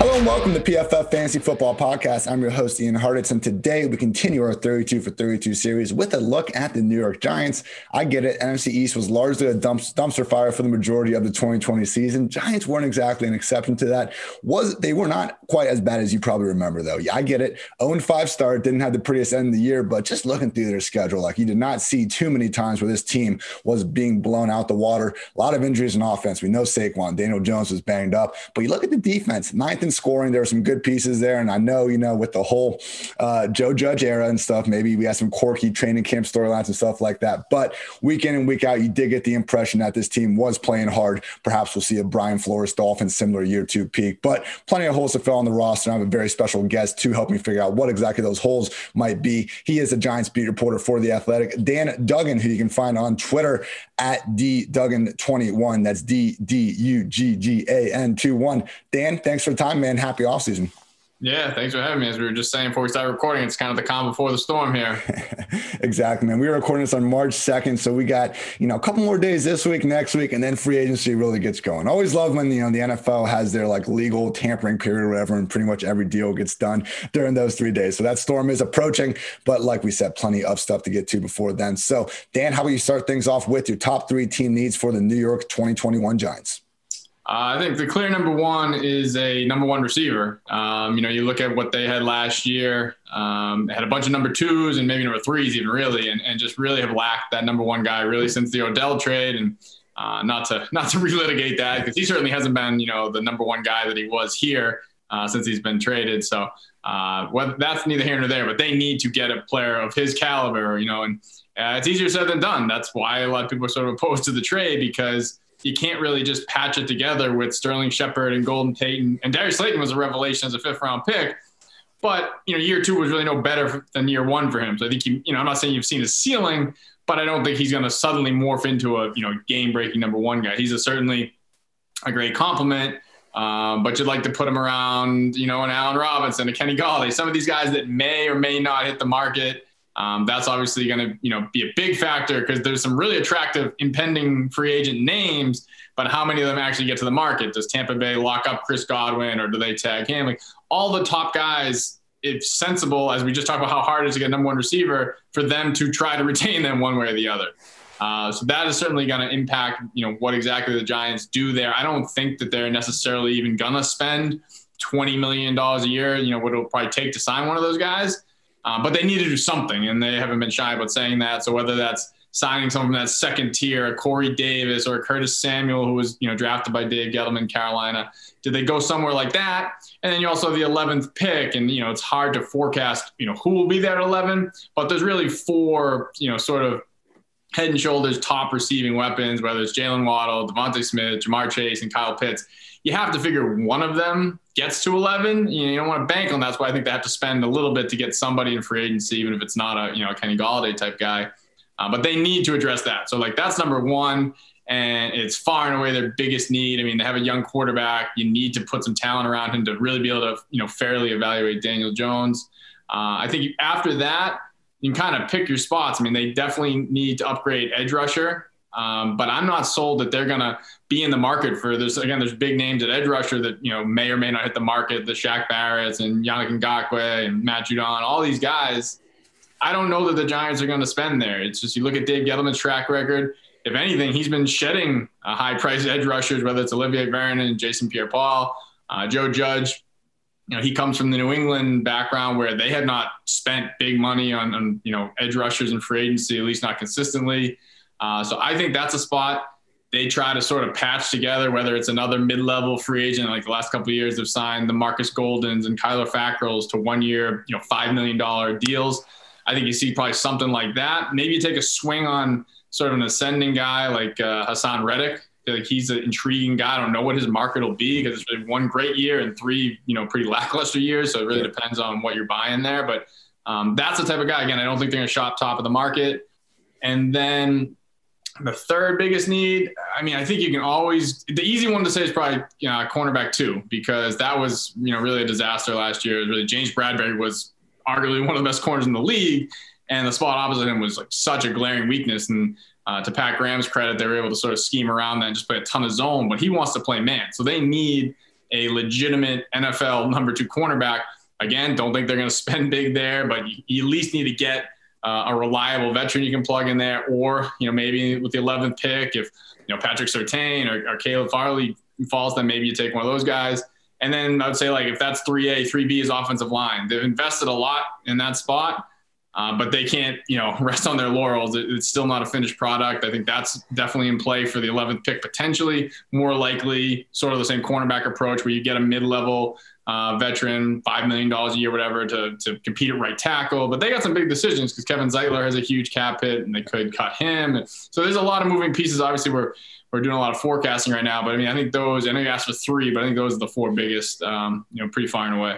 Hello and welcome to PFF Fantasy Football Podcast. I'm your host, Ian Hartitz, and today we continue our 32 for 32 series with a look at the New York Giants. I get it. NFC East was largely a dumpster fire for the majority of the 2020 season. Giants weren't exactly an exception to that. They were not quite as bad as you probably remember, though. Yeah, I get it. 0-5 start, didn't have the prettiest end of the year, but just looking through their schedule, like you did not see too many times where this team was being blown out the water. A lot of injuries in offense. We know Saquon, Daniel Jones was banged up, but you look at the defense, 9th in scoring. There were some good pieces there. And I know, with the whole Joe Judge era and stuff, maybe we had some quirky training camp storylines and stuff like that. But week in and week out, you did get the impression that this team was playing hard. Perhaps we'll see a Brian Flores Dolphins similar year 2 peak, but plenty of holes to fill on the roster. I have a very special guest to help me figure out what exactly those holes might be. He is a Giants beat reporter for The Athletic, Dan Duggan, who you can find on Twitter at DDuggan21. That's DDUGGAN21. Dan, thanks for the time, man. Happy offseason. Yeah, thanks for having me. As we were just saying before we started recording, it's kind of the calm before the storm here. Exactly, man. We were recording this on March 2nd, so we got, a couple more days this week, next week, and then free agency really gets going. Always love when, the NFL has their legal tampering period or whatever, and pretty much every deal gets done during those 3 days. So that storm is approaching, but like we said, plenty of stuff to get to before then. So Dan, how about you start things off with your top 3 team needs for the New York 2021 Giants? I think the clear number one is a number one receiver. You look at what they had last year, they had a bunch of number 2s and maybe number 3s even really, and just really have lacked that number 1 guy really since the Odell trade. And not to relitigate that, because he certainly hasn't been, the number 1 guy that he was here since he's been traded. So that's neither here nor there, but they need to get a player of his caliber, and it's easier said than done. That's why a lot of people are sort of opposed to the trade, because you can't really just patch it together with Sterling Shepard and Golden Tate. And Darius Slayton was a revelation as a 5th-round pick. But, year 2 was really no better than year 1 for him. So I think, I'm not saying you've seen his ceiling, but I don't think he's going to suddenly morph into a, game-breaking number 1 guy. He's certainly a great compliment, but you'd like to put him around, an Allen Robinson, a Kenny Galladay, some of these guys that may or may not hit the market. That's obviously going to, be a big factor, because there's some really attractive impending free agent names, but how many of them actually get to the market? Does Tampa Bay lock up Chris Godwin, or do they tag him? All the top guys, it's sensible, as we just talked about how hard it is to get a number 1 receiver, for them to try to retain them one way or the other. So that is certainly going to impact, what exactly the Giants do there. I don't think that they're necessarily even going to spend $20 million a year, what it'll probably take to sign one of those guys. But they need to do something, and they haven't been shy about saying that. So whether that's signing someone from that second tier, a Corey Davis or a Curtis Samuel, who was drafted by Dave Gettleman, Carolina, did they go somewhere like that? And then you also have the 11th pick, and it's hard to forecast who will be there at 11. But there's really 4 sort of head and shoulders top receiving weapons, whether it's Jalen Waddle, Devontae Smith, Jamar Chase, and Kyle Pitts. You have to figure one of them gets to 11. You don't want to bank on that. That's why I think they have to spend a little bit to get somebody in free agency, even if it's not a Kenny Galladay type guy. But they need to address that. So that's number 1, and it's far and away their biggest need. I mean, they have a young quarterback. You need to put some talent around him to really be able to fairly evaluate Daniel Jones. I think after that, you can kind of pick your spots. I mean, they definitely need to upgrade edge rusher. But I'm not sold that they're going to be in the market for this. Again, there's big names at edge rusher that, may or may not hit the market, the Shaq Barretts and Yannick Ngakoue and Matt Judon, all these guys. I don't know that the Giants are going to spend there. It's just, you look at Dave Gettleman's track record. If anything, he's been shedding high-priced edge rushers, whether it's Olivier Vernon and Jason Pierre-Paul, Joe Judge. He comes from the New England background where they had not spent big money on edge rushers in free agency, at least not consistently. So I think that's a spot they try to sort of patch together, whether it's another mid-level free agent. Like the last couple of years, they've signed the Marcus Goldens and Kyler Fackrells to 1-year, $5 million deals. I think you see probably something like that. Maybe you take a swing on sort of an ascending guy like Hassan Reddick. I feel like he's an intriguing guy. I don't know what his market will be, because it's been 1 great year and 3, pretty lackluster years. So it really depends on what you're buying there. But that's the type of guy. Again, I don't think they're going to shop top of the market. And then the third biggest need, I mean, I think you can always – the easy one to say is probably cornerback 2, because that was, really a disaster last year. Really, James Bradberry was arguably one of the best corners in the league, and the spot opposite him was like such a glaring weakness. And to Pat Graham's credit, they were able to sort of scheme around that and just play a ton of zone, but he wants to play man. So they need a legitimate NFL number 2 cornerback. Again, don't think they're going to spend big there, but you at least need to get a reliable veteran you can plug in there, or, maybe with the 11th pick, if, Patrick Surtain or Caleb Farley falls, then maybe you take one of those guys. And then I would say, like, if that's 3A, 3B is offensive line. They've invested a lot in that spot, but they can't, rest on their laurels. It's still not a finished product. I think that's definitely in play for the 11th pick, potentially. More likely, sort of the same cornerback approach where you get a mid-level veteran, $5 million a year, whatever, to compete at right tackle. But they got some big decisions because Kevin Zeitler has a huge cap hit, and they could cut him. And so there's a lot of moving pieces. Obviously, we're doing a lot of forecasting right now. But, I think those – I know you asked for 3, but I think those are the 4 biggest, pretty far and away.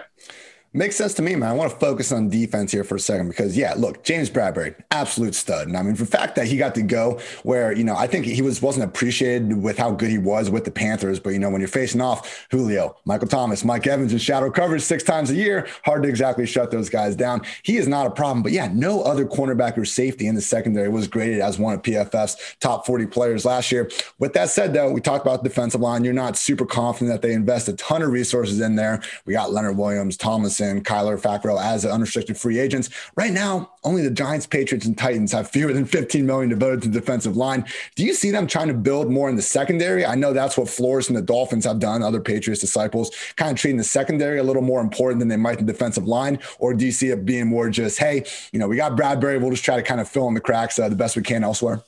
Makes sense to me, man. I want to focus on defense here for a second because, look, James Bradberry, absolute stud. And the fact that he got to go where, I think he wasn't appreciated with how good he was with the Panthers. But, when you're facing off Julio, Michael Thomas, Mike Evans in shadow coverage 6 times a year, hard to exactly shut those guys down. He is not a problem. But, no other cornerback or safety in the secondary was graded as one of PFF's top 40 players last year. With that said, though, we talked about the defensive line. You're not super confident that they invest a ton of resources in there. We got Leonard Williams, Tomlinson, Kyler Fackrell as unrestricted free agents. Right now, only the Giants, Patriots, and Titans have fewer than $15 million devoted to the defensive line. Do you see them trying to build more in the secondary? I know that's what Flores and the Dolphins have done, other Patriots disciples, kind of treating the secondary a little more important than they might the defensive line? Or do you see it being more just, hey, we got Bradberry, we'll just try to kind of fill in the cracks the best we can elsewhere?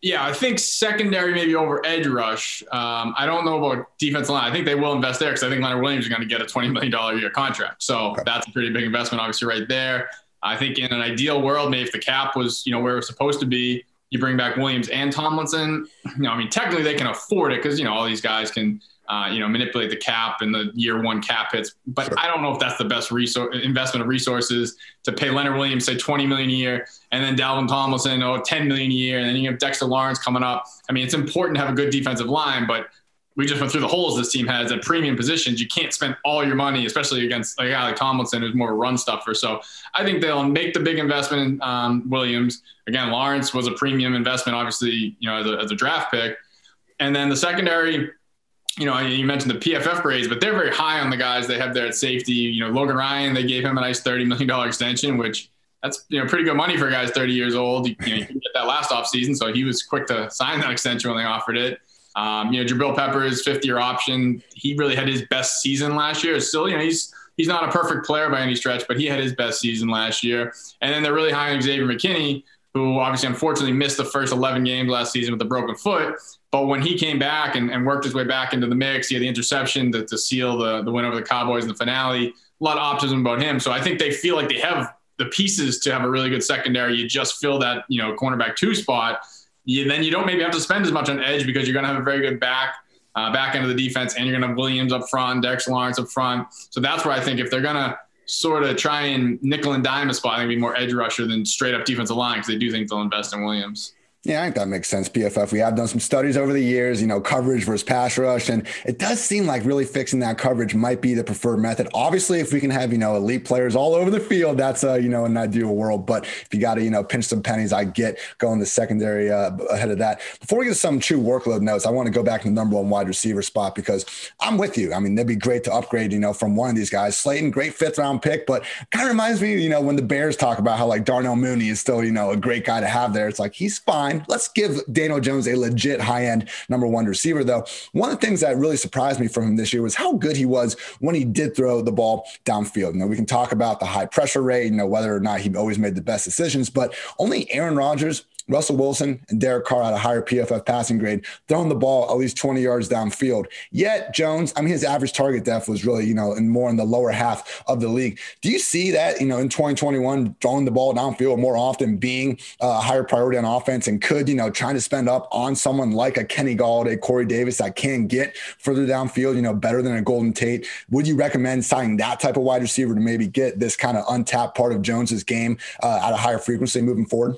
Yeah, I think secondary maybe over edge rush. I don't know about defensive line. I think they will invest there because I think Leonard Williams is going to get a $20 million a year contract. So That's a pretty big investment, obviously, right there. I think in an ideal world, maybe if the cap was, where it's supposed to be, you bring back Williams and Tomlinson. Technically they can afford it because, all these guys can, manipulate the cap and the year 1 cap hits. But sure. I don't know if that's the best investment of resources to pay Leonard Williams, say, $20 million a year, and then Dalvin Tomlinson, $10 million a year, and then you have Dexter Lawrence coming up. It's important to have a good defensive line, but we just went through the holes this team has at premium positions. You can't spend all your money, especially against a guy like Tomlinson, who's more of a run stuffer. So I think they'll make the big investment in Williams. Again, Lawrence was a premium investment, obviously, as a draft pick. And then the secondary, you mentioned the PFF grades, but they're very high on the guys they have there at safety. Logan Ryan, they gave him a nice $30 million extension, which that's pretty good money for a guy who's 30 years old. You can get that last offseason, so he was quick to sign that extension when they offered it. Jabril Peppers, 50-year option. He really had his best season last year. Still, he's not a perfect player by any stretch, but he had his best season last year. And then they're really high on Xavier McKinney, who obviously unfortunately missed the first 11 games last season with a broken foot. But when he came back and worked his way back into the mix, he had the interception to seal the win over the Cowboys in the finale. A lot of optimism about him. So I think they feel like they have the pieces to have a really good secondary. You just fill that, cornerback 2 spot. Then you don't maybe have to spend as much on edge because you're going to have a very good back end of the defense, and you're going to have Williams up front, Dexter Lawrence up front. So that's where I think if they're going to sort of try and nickel and dime a spot, I think it'd be more edge rusher than straight up defensive line because they do think they'll invest in Williams. Yeah, I think that makes sense. PFF, we have done some studies over the years, coverage versus pass rush, and it does seem like really fixing that coverage might be the preferred method. Obviously, if we can have, elite players all over the field, that's, an ideal world. But if you got to, pinch some pennies, I get going the secondary ahead of that. Before we get to some true workload notes, I want to go back to the number 1 wide receiver spot because I'm with you. That'd be great to upgrade, from one of these guys. Slayton, great 5th-round pick, but kind of reminds me, when the Bears talk about how, like, Darnell Mooney is still, a great guy to have there. It's like, he's fine. Let's give Daniel Jones a legit high-end number 1 receiver, though. One of the things that really surprised me from him this year was how good he was when he did throw the ball downfield. We can talk about the high pressure rate, whether or not he always made the best decisions, but only Aaron Rodgers, Russell Wilson, and Derek Carr had a higher PFF passing grade, throwing the ball at least 20 yards downfield. Yet Jones, his average target depth was really, more in the lower half of the league. Do you see that, in 2021, throwing the ball downfield more often being a higher priority on offense, and could, trying to spend up on someone like a Kenny Galladay, Corey Davis that can get further downfield, better than a Golden Tate? Would you recommend signing that type of wide receiver to maybe get this kind of untapped part of Jones's game at a higher frequency moving forward?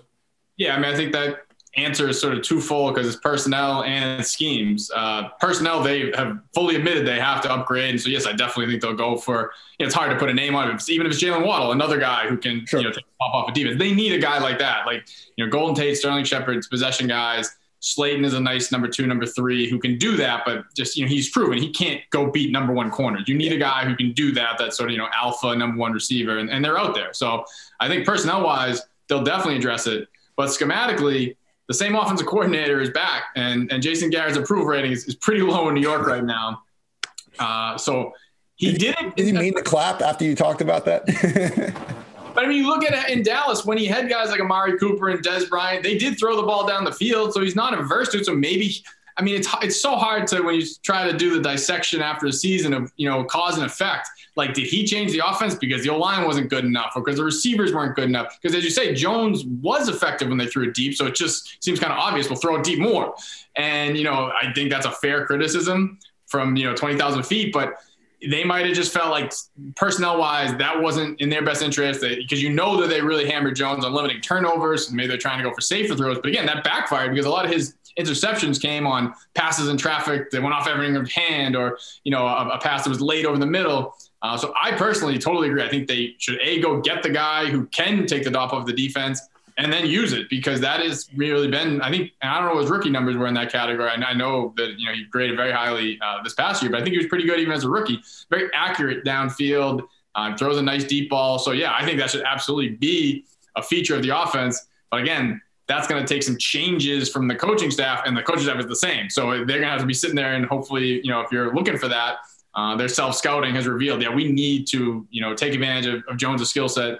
Yeah, I think that answer is sort of twofold because it's personnel and it's schemes. Personnel, they have fully admitted they have to upgrade. And so, yes, I definitely think they'll go for it's hard to put a name on it. Even if it's Jalen Waddle, another guy who can take a pop off a defense. They need a guy like that. Like, Golden Tate, Sterling Shepard, possession guys. Slayton is a nice number 2, number 3 who can do that, but just, he's proven he can't go beat number 1 corners. You need a guy who can do that. That's sort of, alpha number 1 receiver, and they're out there. So I think personnel wise, they'll definitely address it. But schematically, the same offensive coordinator is back, and Jason Garrett's approval rating is pretty low in New York right now. So he didn't. Did he mean to clap after you talked about that? But I mean, you look at it in Dallas when he had guys like Amari Cooper and Des Bryant, they did throw the ball down the field, so he's not averse to it. So maybe, I mean, it's so hard to, when you try to do the dissection after a season of, cause and effect. Like, did he change the offense because the O-line wasn't good enough, or because the receivers weren't good enough? Because as you say, Jones was effective when they threw it deep, so it just seems kind of obvious. We'll throw it deep more. And, I think that's a fair criticism from, 20,000 feet, but they might have just felt like personnel-wise that wasn't in their best interest, because that they really hammered Jones on limiting turnovers, and maybe they're trying to go for safer throws. But again, that backfired because a lot of his interceptions came on passes in traffic that went off Evan Engram's hand, or a pass that was late over the middle. So I personally totally agree. I think they should go get the guy who can take the top off the defense and then use it, because that has really been, I think, and I don't know what his rookie numbers were in that category. And I know that, he graded very highly this past year, but I think he was pretty good even as a rookie. Very accurate downfield, throws a nice deep ball. So yeah, I think that should absolutely be a feature of the offense. But again, that's going to take some changes from the coaching staff, and the coaching staff is the same. So they're going to have to be sitting there, and hopefully, if you're looking for that, their self-scouting has revealed, we need to, take advantage of Jones' skill set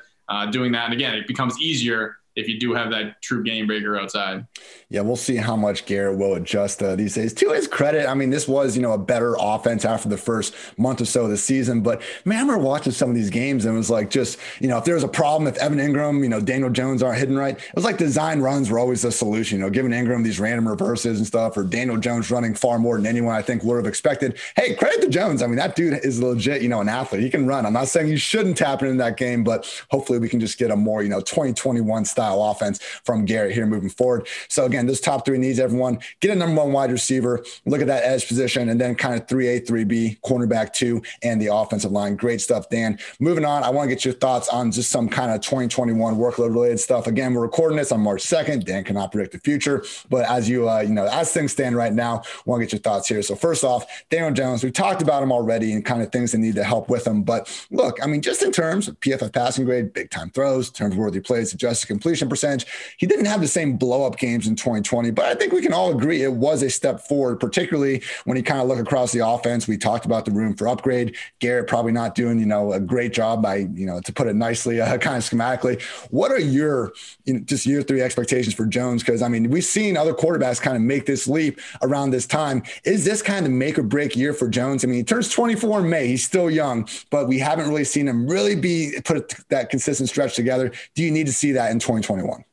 doing that. And again, it becomes easier if you do have that true game breaker outside. Yeah, we'll see how much Garrett will adjust these days. To his credit, I mean, this was, a better offense after the first month or so of the season. But, man, I remember watching some of these games, and it was like just, if there was a problem, if Evan Engram, Daniel Jones aren't hitting right, it was like design runs were always the solution, giving Ingram these random reverses and stuff, or Daniel Jones running far more than anyone I think would have expected. Hey, credit to Jones. I mean, that dude is legit, an athlete. He can run. I'm not saying you shouldn't tap into that game, but hopefully we can just get a more, 2021 style offense from Garrett here moving forward. So again, this top 3 needs everyone. Get a number 1 wide receiver, look at that edge position, and then kind of 3A, 3B, cornerback 2, and the offensive line. Great stuff, Dan. Moving on, I want to get your thoughts on just some kind of 2021 workload related stuff. Again, we're recording this on March 2nd. Dan cannot predict the future, but as you, as things stand right now, I want to get your thoughts here. So first off, Daniel Jones, we talked about him already and kind of things that need to help with him. But look, I mean, just in terms of PFF passing grade, big time throws, turnover-worthy plays, adjusted completion percentage, he didn't have the same blow-up games in 2020, but I think we can all agree it was a step forward, particularly when you kind of look across the offense. We talked about the room for upgrade. Garrett probably not doing, a great job by, to put it nicely, kind of schematically. What are your, just year 3 expectations for Jones? Because, I mean, we've seen other quarterbacks kind of make this leap around this time. Is this kind of make or break year for Jones? I mean, he turns 24 in May. He's still young, but we haven't really seen him really put that consistent stretch together. Do you need to see that in 2021?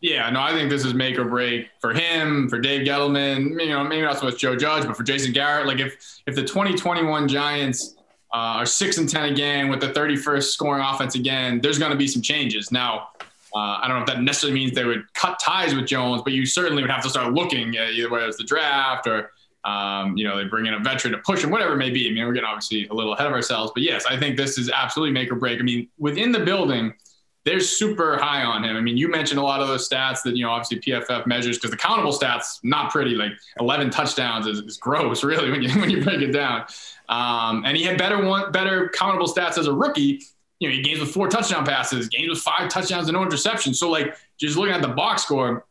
Yeah, no, I think this is make or break for him, for Dave Gettleman, maybe not so much Joe Judge, but for Jason Garrett. Like if the 2021 Giants are 6-10 again with the 31st scoring offense again, there's going to be some changes. Now, I don't know if that necessarily means they would cut ties with Jones, but you certainly would have to start looking at either whether it's the draft or, they bring in a veteran to push him, whatever it may be. I mean, we're getting obviously a little ahead of ourselves, but yes, I think this is absolutely make or break. I mean, within the building, they're super high on him. I mean, you mentioned a lot of those stats that, obviously PFF measures, because the countable stats, not pretty, like 11 touchdowns is gross, really, when you break it down. And he had better countable stats as a rookie. He games with 4 touchdown passes, games with 5 touchdowns and no interceptions. So, like, just looking at the box score,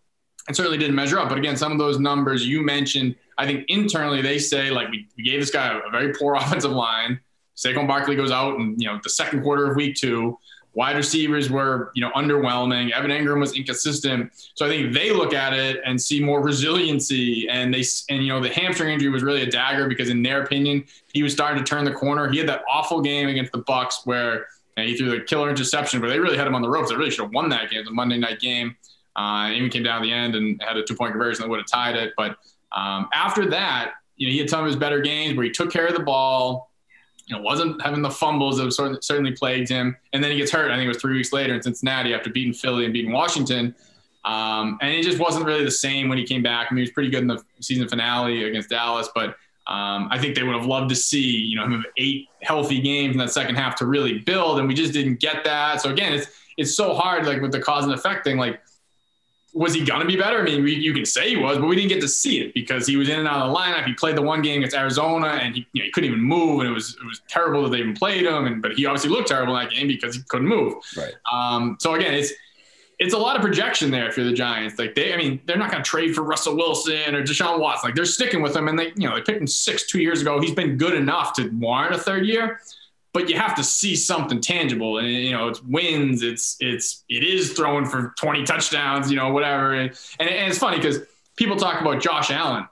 it certainly didn't measure up. But again, some of those numbers you mentioned, I think internally they say, like, we gave this guy a very poor offensive line. Saquon Barkley goes out in, the second quarter of week 2. Wide receivers were, underwhelming. Evan Engram was inconsistent. So I think they look at it and see more resiliency. And the hamstring injury was really a dagger, because in their opinion, he was starting to turn the corner. He had that awful game against the Bucs where he threw the killer interception, but they really had him on the ropes. They really should have won that game. It was a Monday night game. Even came down at the end and had a 2-point conversion that would have tied it. But after that, he had some of his better games where he took care of the ball. Wasn't having the fumbles that certainly plagued him. And then he gets hurt. I think it was 3 weeks later in Cincinnati after beating Philly and beating Washington. And he just wasn't really the same when he came back. I mean, he was pretty good in the season finale against Dallas, but I think they would have loved to see, him have 8 healthy games in that second half to really build. And we just didn't get that. So again, it's so hard, like with the cause and effect thing, like was he going to be better? I mean, you can say he was, but we didn't get to see it because he was in and out of the lineup. He played the one game against Arizona, and he couldn't even move, and it was terrible that they even played him. But he obviously looked terrible in that game because he couldn't move. Right. So again, it's a lot of projection there if you're the Giants. Like they're not going to trade for Russell Wilson or Deshaun Watson. Like they're sticking with him, and they picked him 2 years ago. He's been good enough to warrant a third year. But you have to see something tangible, and it's wins. It is throwing for 20 touchdowns, whatever. And it's funny because people talk about Josh Allen,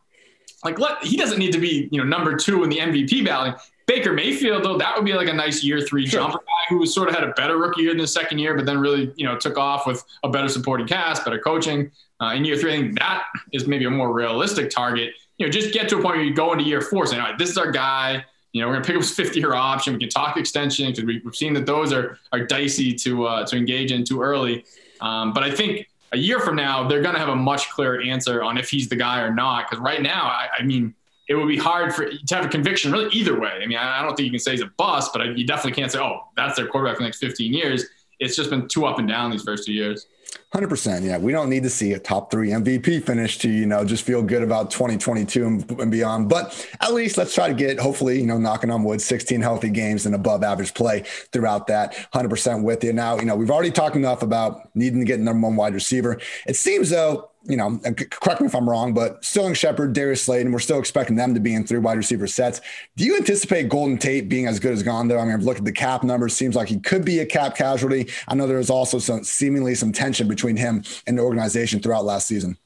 like he doesn't need to be number 2 in the MVP ballot. Baker Mayfield, though, that would be like a nice year 3 jumper guy who sort of had a better rookie year than the second year, but then really took off with a better supporting cast, better coaching in year 3. I think that is maybe a more realistic target. Just get to a point where you go into year 4 saying, all right, this is our guy. We're going to pick up his 5th-year option. We can talk extension because we've seen that those are dicey to engage in too early. But I think a year from now, they're going to have a much clearer answer on if he's the guy or not. Because right now, I mean, it would be hard to have a conviction really either way. I mean, I don't think you can say he's a bust, but you definitely can't say, oh, that's their quarterback for the next 15 years. It's just been too up and down these first 2 years. 100%. Yeah. We don't need to see a top 3 MVP finish to, just feel good about 2022 and beyond. But at least let's try to get, hopefully, knocking on wood, 16 healthy games and above average play throughout that. 100% with you. Now, we've already talked enough about needing to get number 1 wide receiver. It seems though, correct me if I'm wrong, but Sterling Shepard, Darius Slayton, we're still expecting them to be in 3 wide receiver sets. Do you anticipate Golden Tate being as good as gone there? I mean, I've looked at the cap numbers. Seems like he could be a cap casualty. I know there was also seemingly some tension between him and the organization throughout last season.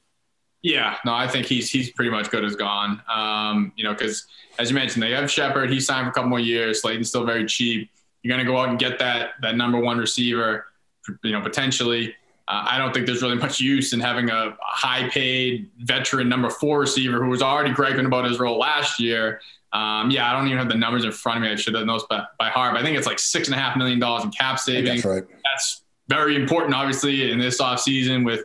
Yeah, no, I think he's pretty much good as gone. Because as you mentioned, they have Shepard. He signed for a couple more years. Slayton's still very cheap. You're going to go out and get that number 1 receiver, potentially. I don't think there's really much use in having a high-paid veteran number 4 receiver who was already griping about his role last year. I don't even have the numbers in front of me. I should have those by heart. But I think it's like $6.5 million in cap savings. That's right. That's very important, obviously, in this offseason with,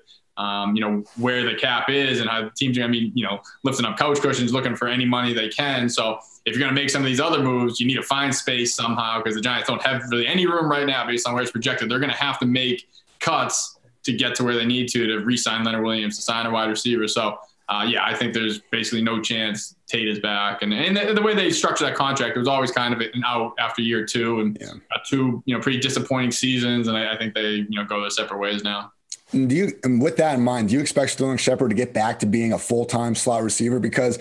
where the cap is and how the teams are going to be, lifting up couch cushions, looking for any money they can. So if you're going to make some of these other moves, you need to find space somehow because the Giants don't have really any room right now based on where it's projected. They're going to have to make cuts to get to where they need to re-sign Leonard Williams, to sign a wide receiver. So, I think there's basically no chance Tate is back. And the way they structured that contract, it was always kind of an out after year 2 and 2, pretty disappointing seasons. And I think they, go their separate ways now. And with that in mind, do you expect Sterling Shepard to get back to being a full-time slot receiver? Because,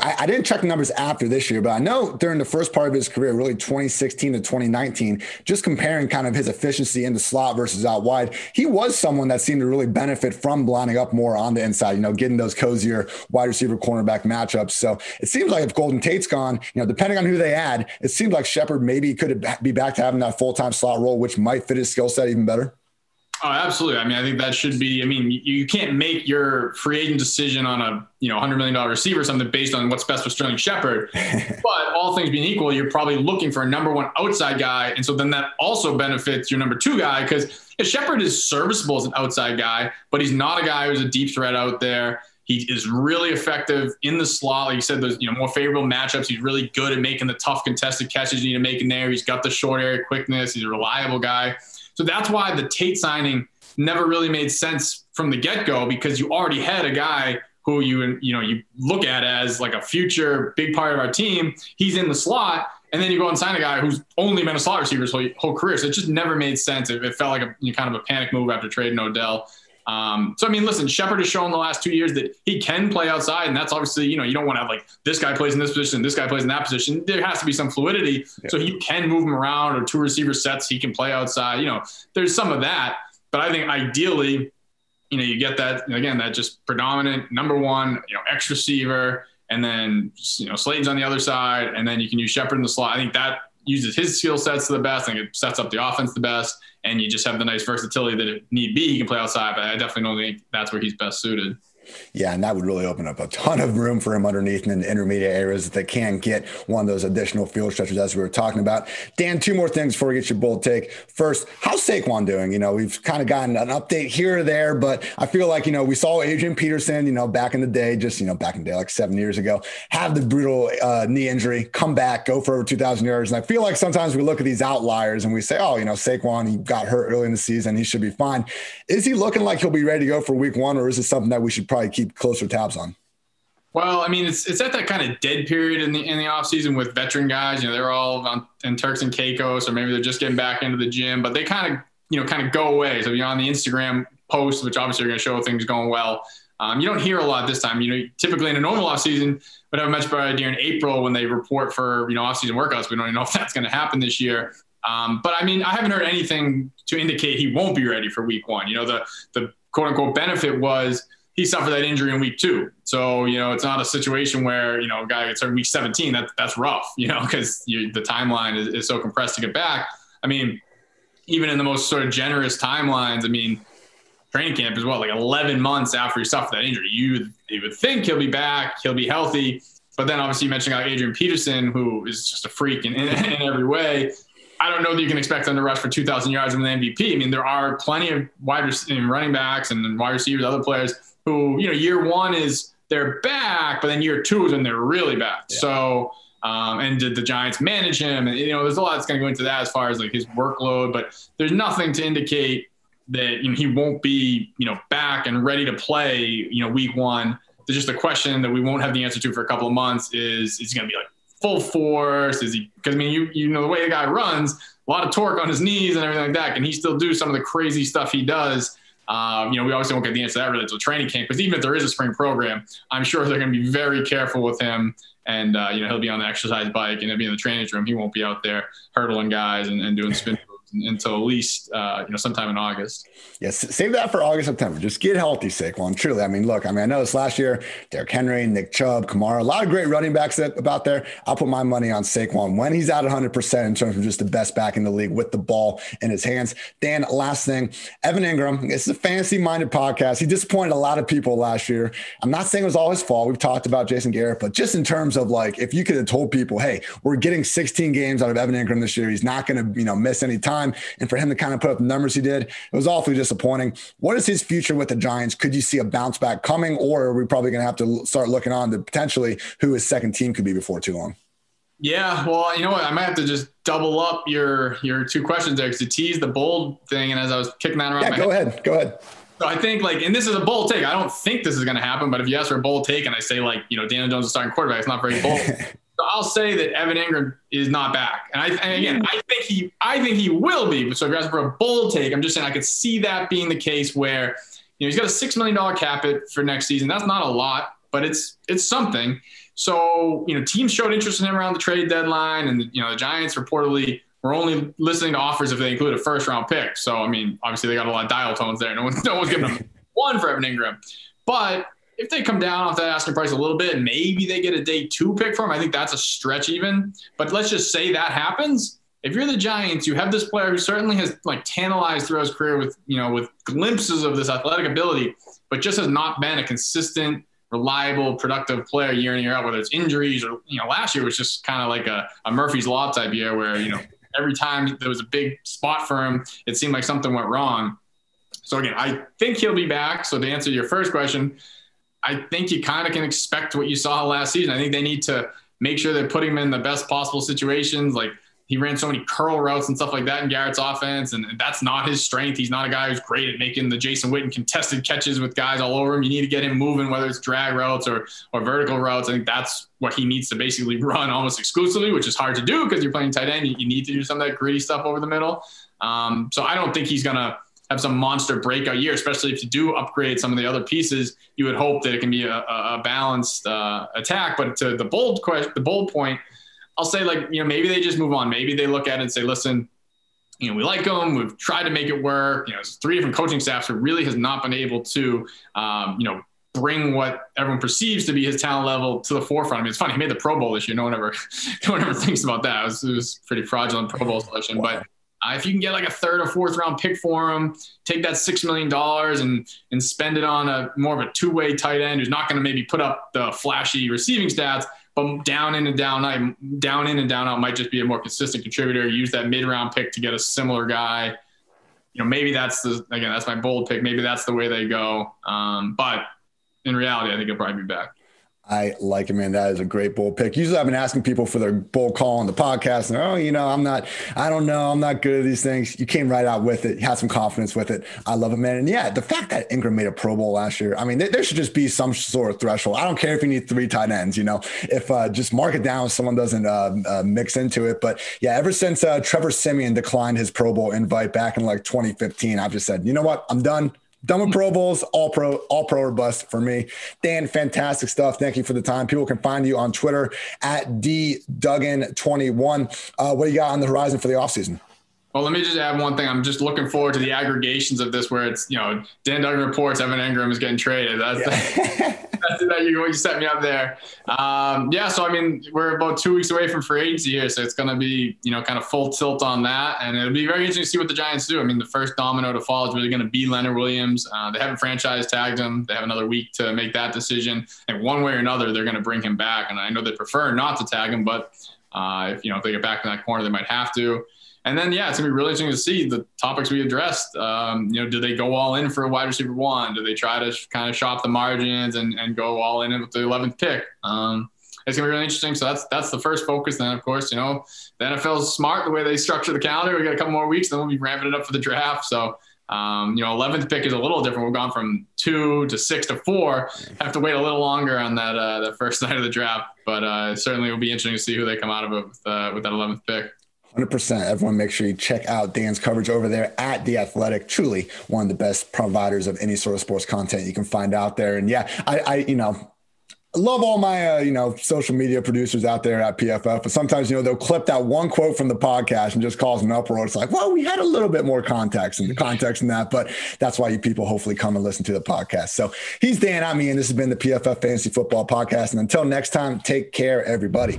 I didn't check the numbers after this year, but I know during the first part of his career, really 2016 to 2019, just comparing kind of his efficiency in the slot versus out wide, he was someone that seemed to really benefit from lining up more on the inside, getting those cozier wide receiver cornerback matchups. So it seems like if Golden Tate's gone, depending on who they add, it seems like Shepard maybe could be back to having that full-time slot role, which might fit his skill set even better. Oh, absolutely. I mean, I think that should be, you can't make your free agent decision on a, $100 million receiver or something based on what's best for Sterling Shepard. But all things being equal, you're probably looking for a number 1 outside guy. And so then that also benefits your number 2 guy because Shepard is serviceable as an outside guy, but he's not a guy who's a deep threat out there. He is really effective in the slot. Like you said, those more favorable matchups. He's really good at making the tough contested catches you need to make in there. He's got the short area quickness. He's a reliable guy. So that's why the Tate signing never really made sense from the get-go because you already had a guy who you look at as like a future big part of our team. He's in the slot, and then you go and sign a guy who's only been a slot receiver his whole career. So it just never made sense. It felt like a kind of a panic move after trading Odell. Listen, Shepard has shown the last 2 years that he can play outside, and that's obviously, you don't want to have like this guy plays in this position, this guy plays in that position. There has to be some fluidity. Yeah. So you can move him around or 2 receiver sets. He can play outside. There's some of that, but I think ideally, you get that, again, that just predominant number 1, X receiver, and then, Slayton's on the other side, and then you can use Shepard in the slot. I think that uses his skill sets to the best. I think it sets up the offense the best. And you just have the nice versatility that if need be, he can play outside. But I definitely don't think that's where he's best suited. Yeah, and that would really open up a ton of room for him underneath in the intermediate areas that they can get one of those additional field stretchers as we were talking about. Dan, two more things before we get your bold take. First, how's Saquon doing? We've kind of gotten an update here or there, but I feel like, we saw Adrian Peterson, back in the day, back in the day, like 7 years ago, have the brutal knee injury, come back, go for over 2,000 yards. And I feel like sometimes we look at these outliers and we say, Saquon, he got hurt early in the season, he should be fine. Is he looking like he'll be ready to go for week one, or is it something that we should probably keep closer tabs on? Well, I mean, it's at that kind of dead period in the offseason with veteran guys. They're all in Turks and Caicos, or maybe they're just getting back into the gym, but they kind of go away. So on the Instagram posts, which obviously are going to show things going well, you don't hear a lot this time. Typically in a normal offseason, would have a much better idea in April when they report for offseason workouts. We don't even know if that's going to happen this year. But I mean, I haven't heard anything to indicate he won't be ready for week one. The quote unquote benefit was he suffered that injury in week 2. So, it's not a situation where, a guy gets hurt in week 17. That's rough, because the timeline is so compressed to get back. I mean, even in the most sort of generous timelines, I mean, training camp is like 11 months after he suffered that injury. You would think he'll be back, he'll be healthy. But then obviously you mentioned Adrian Peterson, who is just a freak in every way. I don't know that you can expect them to rush for 2,000 yards and the MVP. I mean, there are plenty of running backs and wide receivers, other players who, year one is they're back, but then year 2 is when they're really back. Yeah. So, and did the Giants manage him? And, there's a lot that's going to go into that as far as his workload, but there's nothing to indicate that he won't be, back and ready to play, week one. There's just a question that we won't have the answer to for a couple of months is he going to be full force? Is he, because I mean, the way the guy runs, a lot of torque on his knees and everything like that. Can he still do some of the crazy stuff he does? We obviously won't get the answer to that really until training camp, because even if there is a spring program, I'm sure they're going to be very careful with him. And, he'll be on the exercise bike and he'll be in the training room. He won't be out there hurdling guys and doing spin moves until at least, sometime in August. Yes. Save that for August, September. Just get healthy, Saquon. Truly. I mean, look, I know this last year, Derrick Henry, Nick Chubb, Kamara, a lot of great running backs about there. I'll put my money on Saquon when he's at 100% in terms of just the best back in the league with the ball in his hands. Dan, last thing, Evan Engram, this is a fantasy-minded podcast. He disappointed a lot of people last year. I'm not saying it was all his fault. We've talked about Jason Garrett, but just in terms of if you could have told people, hey, we're getting 16 games out of Evan Engram this year, he's not going to, miss any time. And for him to kind of put up the numbers he did, it was awfully disappointing. What is his future with the Giants? Could you see a bounce back coming, or are we probably going to have to start looking on to potentially who his second team could be before too long? Yeah, well, you know what? I might have to just double up your 2 questions there, because to tease the bold thing, and as I was kicking that around go ahead. So I think and this is a bold take. I don't think this is going to happen, but if you ask for a bold take and I say Daniel Jones is starting quarterback, it's not very bold. So I'll say that Evan Engram is not back. And I think he will be. So if you're asking for a bold take, I'm just saying I could see that being the case where, he's got a $6 million cap hit for next season. That's not a lot, but it's something. So, teams showed interest in him around the trade deadline, and the Giants reportedly were only listening to offers if they include a first round pick. So, I mean, obviously they got a lot of dial tones there. No one's giving them one for Evan Engram, but if they come down off that asking price a little bit, and maybe they get a day 2 pick for him, I think that's a stretch even. But let's just say that happens. If you're the Giants, you have this player who certainly has tantalized throughout his career with glimpses of this athletic ability, but just has not been a consistent, reliable, productive player year in and year out, whether it's injuries or, last year was just kind of like a Murphy's Law type year where, every time there was a big spot for him, it seemed like something went wrong. So again, I think he'll be back. So to answer your first question, I think you kind of can expect what you saw last season. I think they need to make sure they're putting him in the best possible situations. He ran so many curl routes and stuff like that in Garrett's offense, and that's not his strength. He's not a guy who's great at making the Jason Witten contested catches with guys all over him. You need to get him moving, whether it's drag routes or vertical routes. I think that's what he needs to basically run almost exclusively, which is hard to do because you're playing tight end. You need to do some of that gritty stuff over the middle. So I don't think he's going to have some monster breakout year, especially if you do upgrade some of the other pieces. You would hope that it can be a balanced attack. But to the bold point, I'll say maybe they just move on. Maybe they look at it and say, listen, we like him. We've tried to make it work. It's 3 different coaching staffs who really has not been able to, bring what everyone perceives to be his talent level to the forefront. I mean, it's funny. He made the Pro Bowl this year. No one ever thinks about that. It was pretty fraudulent Pro Bowl selection, but if you can get like a third or fourth round pick for him, take that $6 million and spend it on a more of a two-way tight end who's not going to maybe put up the flashy receiving stats, but down in and down out might just be a more consistent contributor. Use that mid-round pick to get a similar guy. Maybe that's my bold pick. Maybe that's the way they go. But in reality, I think he'll probably be back. I like it, man. That is a great bold pick. Usually I've been asking people for their bold call on the podcast and, I don't know. I'm not good at these things. You came right out with it. You had some confidence with it. I love it, man. And yeah, the fact that Ingram made a Pro Bowl last year, I mean, there should just be some sort of threshold. I don't care if you need 3 tight ends, if just mark it down if someone doesn't mix into it. But yeah, ever since Trevor Siemian declined his Pro Bowl invite back in like 2015, I've just said, you know what? I'm done. Done with Pro Bowls, all pro or bust for me. Dan, fantastic stuff. Thank you for the time. People can find you on Twitter at DDuggan21. What do you got on the horizon for the offseason? Well, let me just add one thing. I'm just looking forward to the aggregations of this where it's, Dan Duggan reports Evan Engram is getting traded. That's you set me up there. So, I mean, we're about 2 weeks away from free agency here, so it's going to be, kind of full tilt on that. And it'll be very interesting to see what the Giants do. I mean, the first domino to fall is really going to be Leonard Williams. They haven't franchise tagged him. They have another week to make that decision. And one way or another, they're going to bring him back. And I know they prefer not to tag him, but if they get back in that corner, they might have to. And then, it's going to be really interesting to see the topics we addressed. Do they go all in for a wide receiver 1? Do they try to kind of shop the margins and go all in with the 11th pick? It's going to be really interesting. So that's the first focus. Then, of course, the NFL is smart the way they structure the calendar. We got a couple more weeks, then we'll be ramping it up for the draft. So, 11th pick is a little different. We've gone from 2 to 6 to 4. Have to wait a little longer on that first night of the draft. But certainly it will be interesting to see who they come out of it with that 11th pick. 100%. Everyone make sure you check out Dan's coverage over there at The Athletic. Truly one of the best providers of any sort of sports content you can find out there. And yeah, I love all my, social media producers out there at PFF, but sometimes, they'll clip that one quote from the podcast and just cause an uproar. It's like, well, we had a little bit more context in that, but that's why you people hopefully come and listen to the podcast. So he's Dan, I'm Ian. This has been the PFF Fantasy Football Podcast. And until next time, take care, everybody.